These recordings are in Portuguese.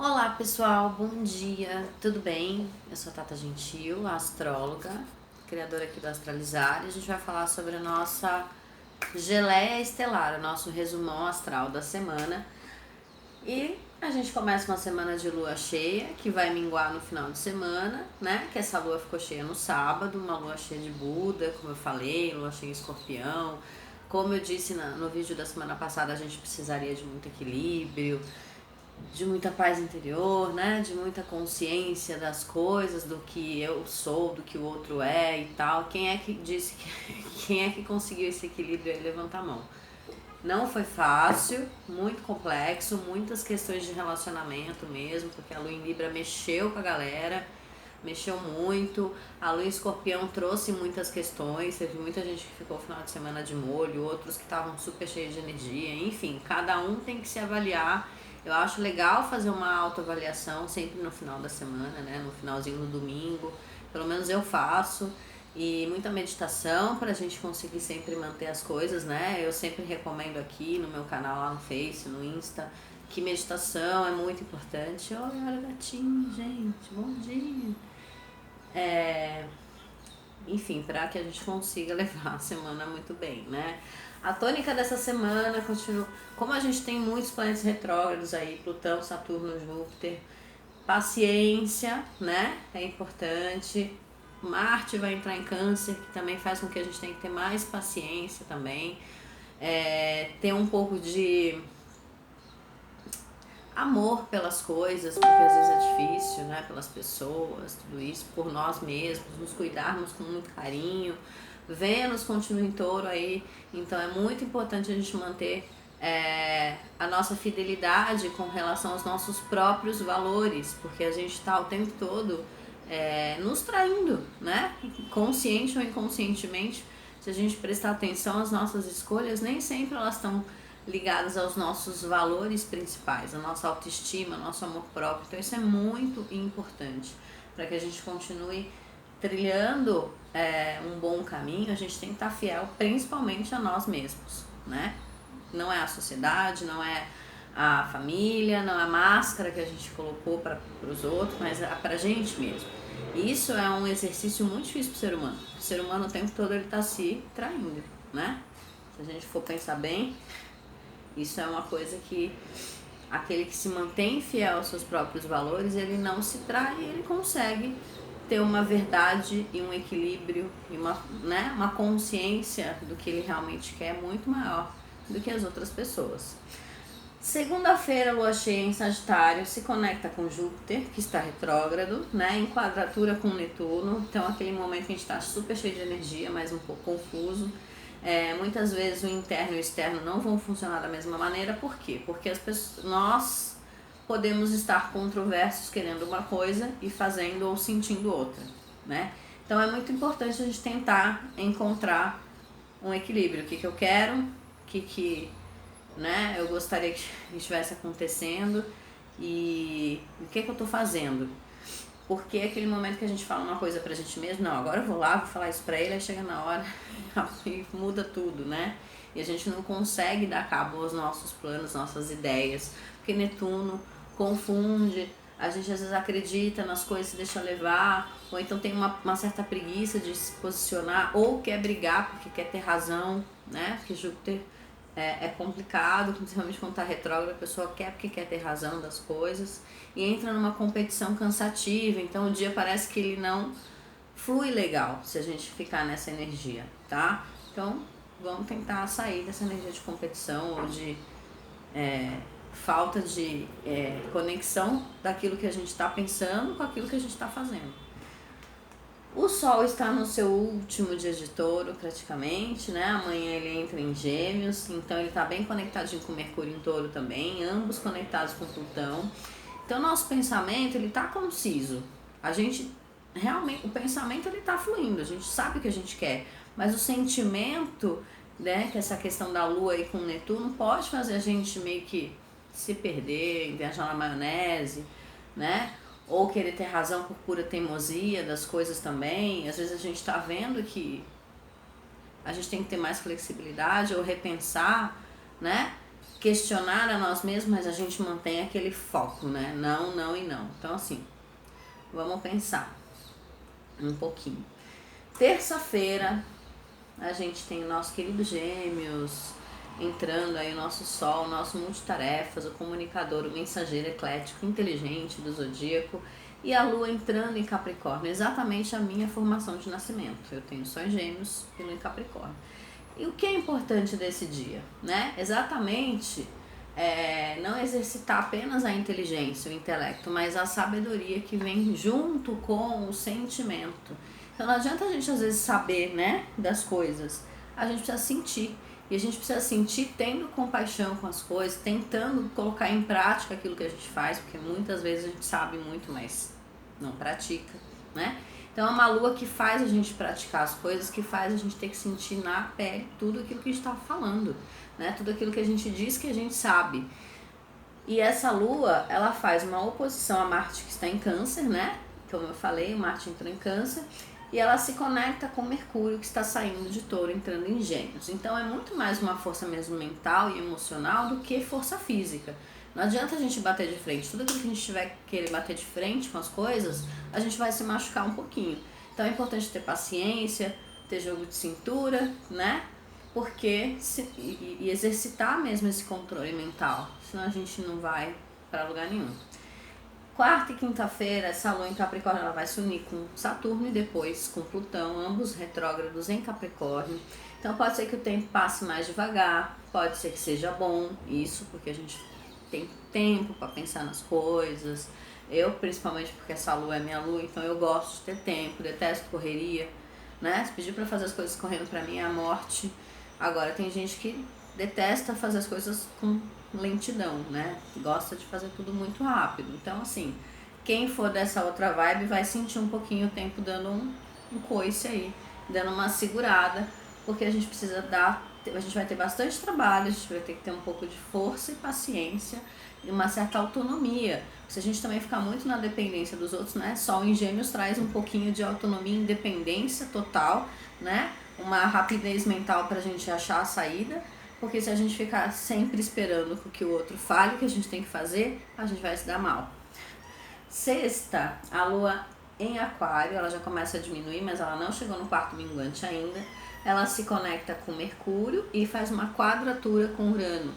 Olá pessoal, bom dia, tudo bem? Eu sou a Tata Gentil, astróloga, criadora aqui do Astralizar, e a gente vai falar sobre a nossa geleia estelar, o nosso resumão astral da semana. E a gente começa uma semana de lua cheia, que vai minguar no final de semana, né? Que essa lua ficou cheia no sábado, uma lua cheia de Buda, como eu falei, lua cheia em Escorpião. Como eu disse no vídeo da semana passada, a gente precisaria de muito equilíbrio, de muita paz interior, né? De muita consciência das coisas, do que eu sou, do que o outro é e tal. Quem é que disse que quem é que conseguiu esse equilíbrio aí? Levanta a mão. Não foi fácil, muito complexo, muitas questões de relacionamento mesmo, porque a lua em Libra mexeu com a galera, mexeu muito. A lua em Escorpião trouxe muitas questões, teve muita gente que ficou o final de semana de molho, outros que estavam super cheios de energia, enfim, cada um tem que se avaliar. Eu acho legal fazer uma autoavaliação sempre no final da semana, né? No finalzinho do domingo, pelo menos eu faço. E muita meditação para a gente conseguir sempre manter as coisas, né? Eu sempre recomendo aqui no meu canal, lá no Face, no Insta, que meditação é muito importante. Olha, gatinho, gente, bom dia. Enfim, para que a gente consiga levar a semana muito bem, né? A tônica dessa semana continua. Como a gente tem muitos planetas retrógrados aí, Plutão, Saturno, Júpiter, paciência, né? É importante. Marte vai entrar em Câncer, que também faz com que a gente tenha que ter mais paciência também. Ter um pouco de amor pelas coisas, porque às vezes é difícil, né? Pelas pessoas, tudo isso, por nós mesmos, nos cuidarmos com muito carinho. Vênus continua em Touro aí, então é muito importante a gente manter a nossa fidelidade com relação aos nossos próprios valores, porque a gente está o tempo todo nos traindo, né? Consciente ou inconscientemente, se a gente prestar atenção às nossas escolhas, nem sempre elas estão ligadas aos nossos valores principais, a nossa autoestima, nosso amor próprio. Então isso é muito importante para que a gente continue trilhando um bom caminho. A gente tem que estar fiel principalmente a nós mesmos, né? Não é a sociedade, não é a família, não é a máscara que a gente colocou para os outros, mas é para a gente mesmo. E isso é um exercício muito difícil para o ser humano. O ser humano o tempo todo ele está se traindo, né? Se a gente for pensar bem, isso é uma coisa que aquele que se mantém fiel aos seus próprios valores, ele não se trai, ele consegue ter uma verdade e um equilíbrio e uma consciência do que ele realmente quer muito maior do que as outras pessoas. Segunda-feira, lua cheia em Sagitário se conecta com Júpiter, que está retrógrado, né, em quadratura com Netuno. Então, aquele momento que a gente está super cheio de energia, mas um pouco confuso. Muitas vezes o interno e o externo não vão funcionar da mesma maneira. Por quê? Porque nós podemos estar controversos querendo uma coisa e fazendo ou sentindo outra, né? Então, é muito importante a gente tentar encontrar um equilíbrio. O que eu quero, o que né, eu gostaria que estivesse acontecendo e o que eu tô fazendo. Porque é aquele momento que a gente fala uma coisa pra gente mesmo, não, agora eu vou lá, vou falar isso pra ele, aí chega na hora e muda tudo, né? E a gente não consegue dar cabo aos nossos planos, nossas ideias, porque Netuno confunde, a gente às vezes acredita nas coisas, se deixa levar, ou então tem uma certa preguiça de se posicionar, ou quer brigar porque quer ter razão, né? Porque Júpiter é complicado, principalmente quando tá retrógrado, a pessoa quer porque quer ter razão das coisas e entra numa competição cansativa, então o dia parece que ele não flui legal se a gente ficar nessa energia, tá? Então vamos tentar sair dessa energia de competição ou de falta de conexão daquilo que a gente está pensando com aquilo que a gente está fazendo. O Sol está no seu último dia de Touro, praticamente, né? Amanhã ele entra em Gêmeos, então ele está bem conectadinho com Mercúrio em Touro também, ambos conectados com Plutão. Então, nosso pensamento, ele está conciso. A gente, realmente, o pensamento, ele está fluindo, a gente sabe o que a gente quer, mas o sentimento, né, que essa questão da Lua aí com Netuno pode fazer a gente meio que se perder, viajar na maionese, né? Ou querer ter razão por pura teimosia das coisas também. Às vezes a gente está vendo que a gente tem que ter mais flexibilidade ou repensar, né? questionar a nós mesmos, mas a gente mantém aquele foco, né? Não, não e não. Então, assim, vamos pensar um pouquinho. Terça-feira, a gente tem o nosso querido Gêmeos entrando aí, o nosso Sol, o nosso multitarefas, o comunicador, o mensageiro eclético, inteligente do zodíaco, e a Lua entrando em Capricórnio, exatamente a minha formação de nascimento. Eu tenho Sol em Gêmeos e Lua em Capricórnio. E o que é importante desse dia, né? Exatamente não exercitar apenas a inteligência, o intelecto, mas a sabedoria que vem junto com o sentimento. Então não adianta a gente às vezes saber, né, das coisas, a gente precisa sentir. E a gente precisa sentir tendo compaixão com as coisas, tentando colocar em prática aquilo que a gente faz, porque muitas vezes a gente sabe muito, mas não pratica, né? Então é uma lua que faz a gente praticar as coisas, que faz a gente ter que sentir na pele tudo aquilo que a gente está falando, né? Tudo aquilo que a gente diz que a gente sabe. E essa lua, ela faz uma oposição a Marte, que está em Câncer, né? Como eu falei, o Marte entrou em Câncer. E ela se conecta com Mercúrio, que está saindo de Touro, entrando em Gêmeos. Então é muito mais uma força mesmo mental e emocional do que força física. Não adianta a gente bater de frente. Tudo aquilo que a gente tiver que querer bater de frente com as coisas, a gente vai se machucar um pouquinho. Então é importante ter paciência, ter jogo de cintura, né? Porque e exercitar mesmo esse controle mental. Senão a gente não vai para lugar nenhum. Quarta e quinta-feira, essa lua em Capricórnio ela vai se unir com Saturno e depois com Plutão, ambos retrógrados em Capricórnio. Então pode ser que o tempo passe mais devagar, pode ser que seja bom isso, porque a gente tem tempo para pensar nas coisas. Eu, principalmente porque essa lua é minha lua, então eu gosto de ter tempo, detesto correria, né? Se pedir para fazer as coisas correndo para mim é a morte. Agora tem gente que detesta fazer as coisas com lentidão, né? Gosta de fazer tudo muito rápido. Então, assim, quem for dessa outra vibe vai sentir um pouquinho o tempo dando um coice aí, dando uma segurada, porque a gente precisa a gente vai ter bastante trabalho, a gente vai ter que ter um pouco de força e paciência e uma certa autonomia. Se a gente também ficar muito na dependência dos outros, né? Sol em Gêmeos traz um pouquinho de autonomia e independência total, né? Uma rapidez mental pra gente achar a saída. Porque se a gente ficar sempre esperando que o outro fale o que a gente tem que fazer, a gente vai se dar mal. Sexta, a lua em Aquário, ela já começa a diminuir, mas ela não chegou no quarto minguante ainda. Ela se conecta com Mercúrio e faz uma quadratura com Urano.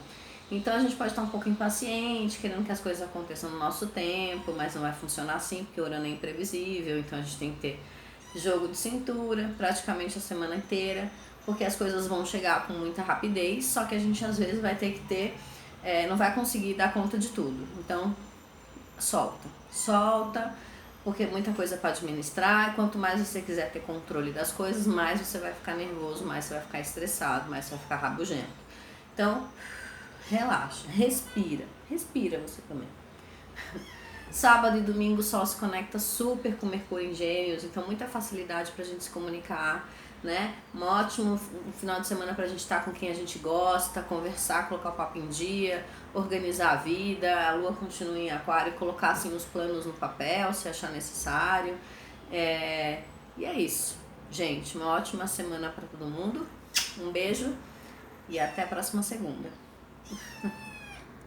Então a gente pode estar um pouco impaciente, querendo que as coisas aconteçam no nosso tempo, mas não vai funcionar assim, porque o Urano é imprevisível, então a gente tem que ter jogo de cintura praticamente a semana inteira, porque as coisas vão chegar com muita rapidez, só que a gente às vezes vai ter que ter, não vai conseguir dar conta de tudo. Então, solta, porque muita coisa para administrar, quanto mais você quiser ter controle das coisas, mais você vai ficar nervoso, mais você vai ficar estressado, mais você vai ficar rabugento. Então, relaxa, respira você também. Sábado e domingo o Sol se conecta super com Mercúrio em Gêmeos, então muita facilidade pra gente se comunicar, né? Um ótimo final de semana pra gente estar com quem a gente gosta, conversar, colocar o papo em dia, organizar a vida, a lua continua em Aquário, colocar assim os planos no papel, se achar necessário. E é isso, gente, uma ótima semana pra todo mundo, um beijo e até a próxima segunda.